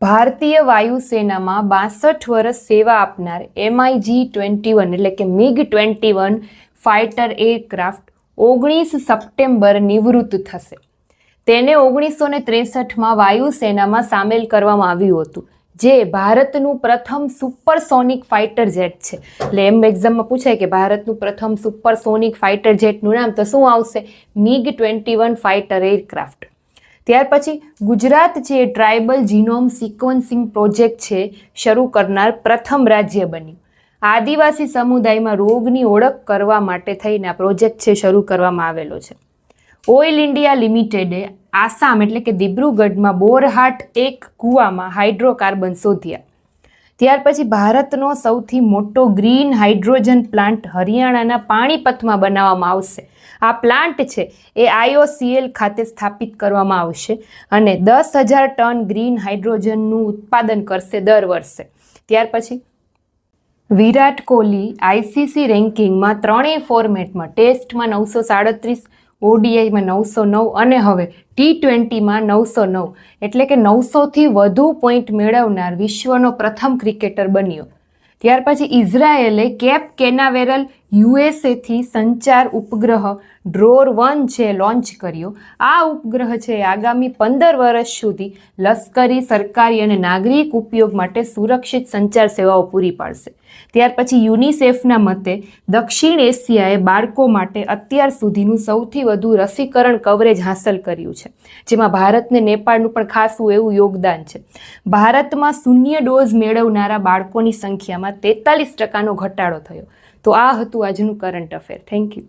ભારતીય વાયુસેનામાં 62 વર્ષ સેવા આપનાર MiG-21 એટલે કે MiG-21 ફાઇટર એરક્રાફ્ટ 19 સપ્ટેમ્બર નિવૃત્ત થશે. તેને 1963માં વાયુસેનામાં સામેલ કરવામાં આવ્યું હતું, જે ભારતનું પ્રથમ સુપરસોનિક ફાઇટર જેટ છે. એટલે એક્ઝામમાં પૂછાય કે ભારતનું પ્રથમ સુપરસોનિક ફાઇટર જેટનું નામ, તો શું આવશે? MiG-21 fighter aircraft. ત્યાર પછી ગુજરાત છે ટ્રાઇબલ જીનોમ સિક્વન્સિંગ પ્રોજેક્ટ છે શરૂ કરનાર પ્રથમ રાજ્ય બન્યું. આદિવાસી સમુદાયમાં રોગની ઓળખ કરવા માટે થઈને આ પ્રોજેક્ટ છે શરૂ કરવામાં આવેલો છે. ઓઇલ ઇન્ડિયા લિમિટેડે આસામ એટલે કે દિબ્રુગઢમાં બોરહાટ એક કૂવામાં હાઇડ્રોકાર્બન શોધ્યા. ત્યાર પછી ભારતનો સૌથી મોટો ગ્રીન હાઇડ્રોજન પ્લાન્ટ હરિયાણાના પાણીપતમાં બનાવવામાં આવશે. આ પ્લાન્ટ છે એ IOCL ખાતે સ્થાપિત કરવામાં આવશે અને 10,000 ટન ગ્રીન હાઇડ્રોજનનું ઉત્પાદન કરશે દર વર્ષે. ત્યાર પછી વિરાટ કોહલી ICC રેન્કિંગમાં ત્રણેય ફોર્મેટમાં ટેસ્ટમાં 937, ODIમાં 909 અને હવે T20માં 909 એટલે કે 900થી વધુ પોઈન્ટ મેળવનાર વિશ્વનો પ્રથમ ક્રિકેટર બન્યો. ત્યાર પછી ઇઝરાયેલે કેપ કેનાવેરલ USAથી સંચાર ઉપગ્રહ ડ્રોર-1 છે લોન્ચ કર્યો. આ ઉપગ્રહ છે આગામી 15 વર્ષ સુધી લશ્કરી, સરકારી અને નાગરિક ઉપયોગ માટે સુરક્ષિત સંચાર સેવાઓ પૂરી પાડશે. ત્યાર પછી યુનિસેફના મતે દક્ષિણ એશિયાએ બાળકો માટે અત્યાર સુધીનું સૌથી વધુ રસીકરણ કવરેજ હાંસલ કર્યું છે, જેમાં ભારતને નેપાળનું પણ ખાસું એવું યોગદાન છે. ભારતમાં શૂન્ય ડોઝ મેળવનારા બાળકોની સંખ્યામાં 43% ઘટાડો થયો. તો આ હતું આજનું કરંટ અફેર. Thank you.